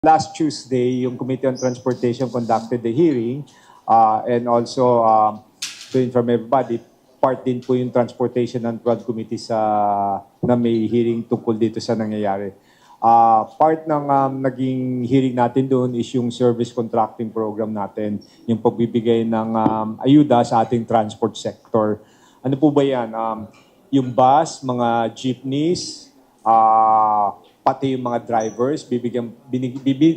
Last Tuesday, yung Committee on Transportation conducted the hearing and also to inform everybody, part din po yung Transportation and Road Committee na may hearing tungkol dito sa nangyayari. Part ng naging hearing natin doon is yung service contracting program natin, yung pagbibigay ng ayuda sa ating transport sector. Ano po ba yan? Yung bus, mga jeepneys, pati yung mga drivers,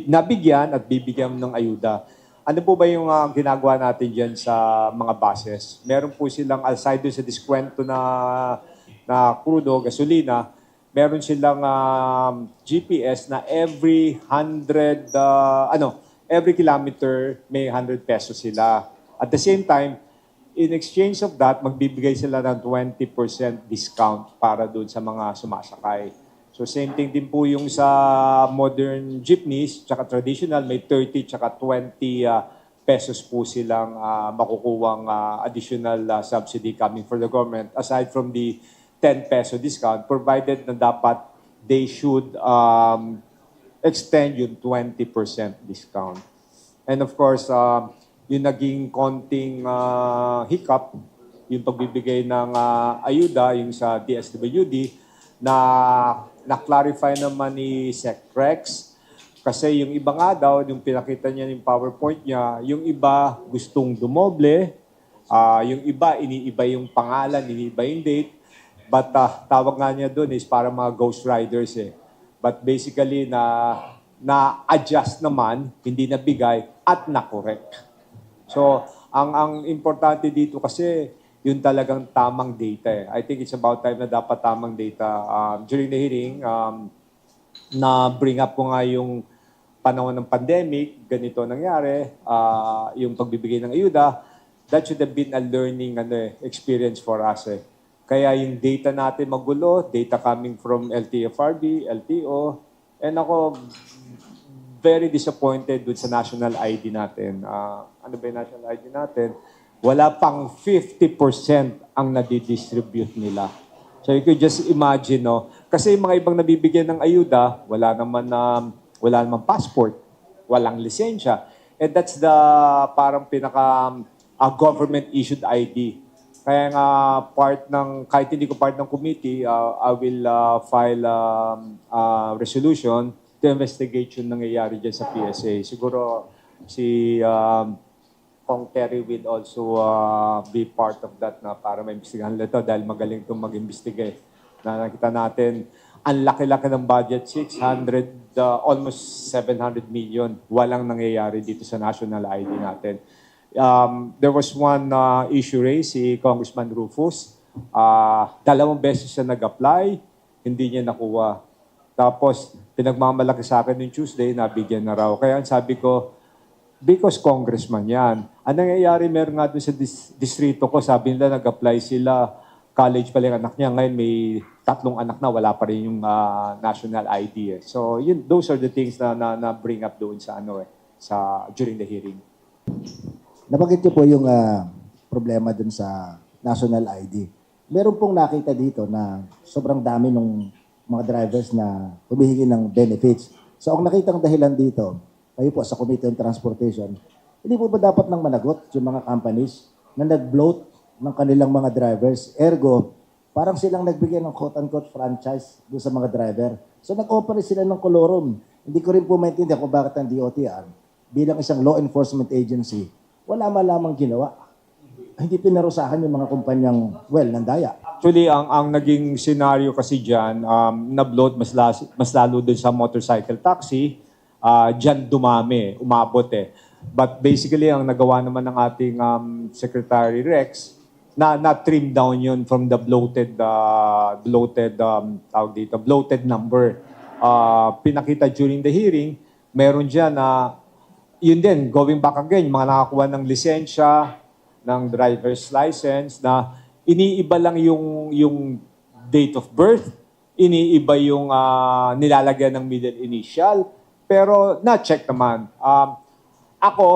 nabigyan at bibigyan ng ayuda. Ano po ba yung ginagawa natin dyan sa mga buses? Meron po silang, aside sa diskwento na crudo, gasolina, meron silang GPS na every kilometer may 100 pesos sila. At the same time, in exchange of that, magbibigay sila ng 20% discount para doon sa mga sumasakay. So same thing din po yung sa modern jeepneys, tsaka traditional, may 30 tsaka 20 pesos po silang makukuwang additional subsidy coming for the government aside from the 10 peso discount, provided na dapat they should extend yung 20% discount. And of course, yung naging konting hiccup, yung pagbibigay ng ayuda, yung sa DSWD, na-clarify naman ni Secrex kasi yung iba nga daw, yung pinakita niya yung PowerPoint niya, yung iba gustong dumoble, yung iba iniiba yung pangalan, iniiba yung date, but tawag nga niya doon is para mga ghost riders eh. But basically na-adjust naman, hindi nabigay at na-correct. So, ang importante dito kasi yun talagang tamang data eh. I think it's about time na dapat tamang data. During the hearing, na bring up ko nga yung panahon ng pandemic, ganito nangyari, yung pagbibigay ng ayuda, that should have been a learning experience for us eh. Kaya yung data natin magulo, data coming from LTFRB, LTO, and ako, very disappointed dun sa national ID natin. Ano ba yung national ID natin? Wala pang 50% ang nadidistribute nila. So you could just imagine, no? Kasi yung mga ibang nabibigyan ng ayuda, wala naman passport, walang lisensya. And that's the parang pinaka government-issued ID. Kaya nga kahit hindi ko part ng committee, I will file resolution to investigate yung nangyayari dyan sa PSA. Siguro si Kong Terry will also be part of that na para maimbestigahan nila ito dahil magaling itong mag-imbestigate. Na nakita natin, ang laki-laki ng budget, 600, almost 700 million. Walang nangyayari dito sa national ID natin. There was one issue raised, si Congressman Rufus. 2 beses siya nag-apply, hindi niya nakuha. Tapos, pinagmamalaki sa akin yung Tuesday, nabigyan na raw. Kaya sabi ko, because congressman yan. Ang nangyayari, meron nga doon sa distrito ko, sabi nila nag-apply sila, college pa lang anak niya, ngayon may 3 anak na, wala pa rin yung national ID. So, those are the things na bring up doon sa during the hearing. Nabanggit niyo po yung problema dun sa national ID. Meron pong nakita dito na sobrang dami ng mga drivers na humihingi ng benefits. So, ang nakitang dahilan dito, kayo po sa Committee on Transportation, hindi po ba dapat nang managot yung mga companies na nag-bloat ng kanilang mga drivers? Ergo, parang silang nagbigay ng quote-unquote franchise doon sa mga driver. So nag-operate sila ng kolorum. Hindi ko rin po maintindihan kung bakit ang DOTR bilang isang law enforcement agency, wala malamang ginawa. Hindi pinarusahan yung mga kumpanyang, nandaya. Actually, ang naging scenario kasi dyan, na-bloat mas lalo dun sa motorcycle taxi, dyan dumami, umabot eh. But basically, ang nagawa naman ng ating Secretary Rex, na-trim down yun from the bloated number. Pinakita during the hearing, meron dyan na, yun din, going back again, mga nakakuha ng lisensya, ng driver's license, na iniiba lang yung date of birth, iniiba yung nilalagyan ng middle initial, pero na-check naman. Ako,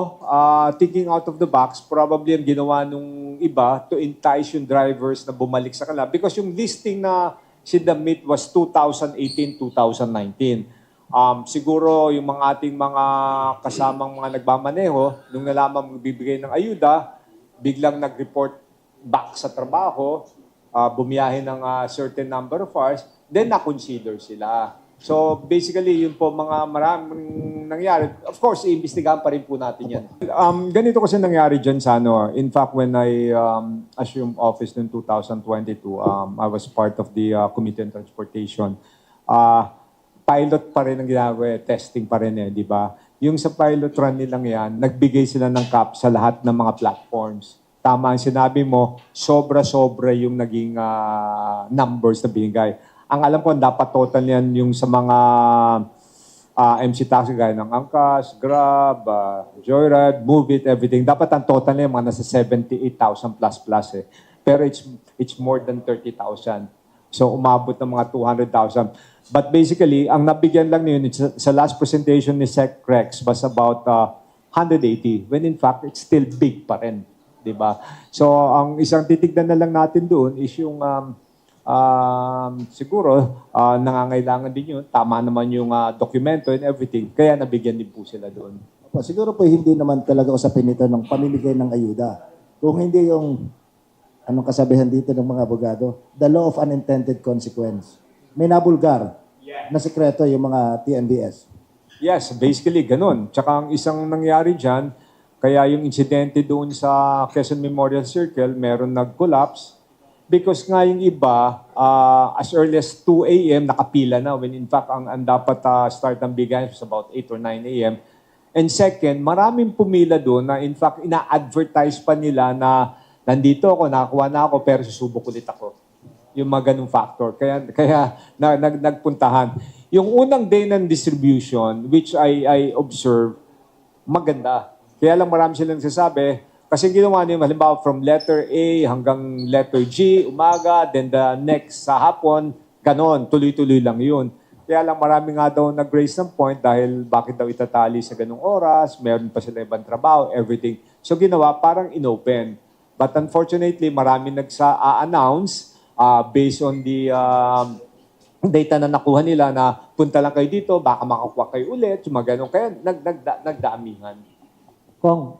thinking out of the box, probably ang ginawa nung iba to entice yung drivers na bumalik sa kanila because yung listing na sinabmit was 2018-2019. Siguro yung mga ating mga kasamang mga nagmamaneho, nung nalaman magbibigay ng ayuda, biglang nag-report back sa trabaho, bumiyahe ng certain number of hours, then na-consider sila. So basically, yun po mga maraming nangyari. Of course, iimbestigahan pa rin po natin yan. Ganito kasi nangyari dyan sa ano. In fact, when I assumed office noong 2022, I was part of the Committee on Transportation. Pilot pa rin ang ginagawa, testing pa rin di ba? Yung sa pilot run nilang yan, nagbigay sila ng cap sa lahat ng mga platforms. Tama ang sinabi mo, sobra-sobra yung naging numbers na binigay. Ang alam ko, dapat total yan yung sa mga MC taxi gaya ng Angkas, Grab, Joyride, Move It, everything. Dapat ang total niya mga nasa 78,000 plus eh. Pero it's more than 30,000. So umabot ng mga 200,000. But basically, ang nabigyan lang niyo sa last presentation ni Sec Rex was about 180. When in fact, it's still big pa rin. Diba? So ang isang titignan na lang natin doon is yung siguro nangangailangan din yun. Tama naman yung dokumento and everything. Kaya nabigyan din po sila doon. Opo, siguro po hindi naman talaga usapin ito ng pamimigay ng ayuda. Kung hindi yung anong kasabihan dito ng mga abogado, the law of unintended consequence. May nabulgar na sekreto yung mga TNBS. Yes, basically ganun. Tsaka ang isang nangyari dyan, kaya yung insidente doon sa Quezon Memorial Circle, meron nag-collapse because nga yung iba, as early as 2 a.m. nakapila na when in fact ang dapat start ng bigayan was about 8 or 9 a.m. And second, maraming pumila doon na in fact ina-advertise pa nila na nandito ako, nakakuha na ako, pero susubok ulit ako. Yung mga ganung factor. Kaya nagpuntahan. Yung unang day ng distribution, which I observe, maganda. Kaya lang marami silang sasabi, kasi ginawa niyo, halimbawa from letter A hanggang letter G, umaga, then the next sa hapon, ganon, tuloy-tuloy lang yun. Kaya lang marami nga daw nag-raise ng point dahil bakit daw itatali sa ganung oras, meron pa sila ibang trabaho, everything. So ginawa, parang inopen. But unfortunately, marami nagsa-announce based on the data na nakuha nila na punta lang kayo dito, baka makakuha kayo ulit, yung mga ganun. Kaya nagdaamihan. Kong,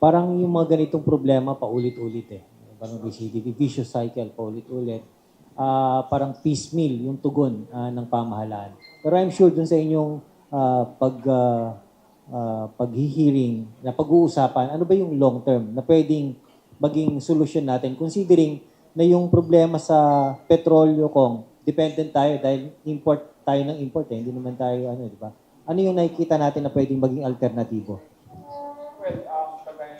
parang yung mga ganitong problema paulit-ulit eh. Parang vicious cycle, paulit-ulit. Parang piecemeal yung tugon ng pamahalaan. Pero I'm sure dun sa inyong paghihiring, na pag-uusapan, ano ba yung long term na pwedeng maging solusyon natin considering na yung problema sa petrolyo kung dependent tayo dahil import tayo ng import eh. Hindi naman tayo di ba? Ano yung nakikita natin na pwedeng maging alternatibo? Well, kagaya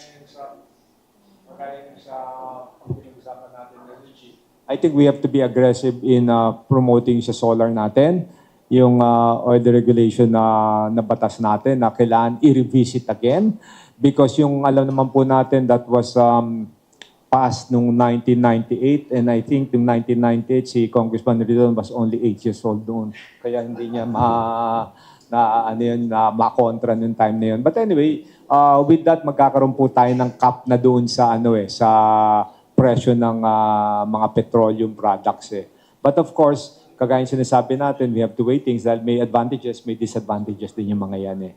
sa pinag-usapan natin na Richie, I think we have to be aggressive in promoting sa solar natin, yung oil regulation na batas natin na kailangan i-revisit again because yung alam naman po natin that was passed noong 1998 and I think noong 1998 si Congressman Ridon was only 8 years old noon. Kaya hindi niya makontra noong time na yun. But anyway, with that magkakaroon po tayo ng cap na doon sa sa presyo ng mga petroleum products eh. But of course, kagaya sinasabi natin, we have to weigh things dahil may advantages, may disadvantages din yung mga yan eh.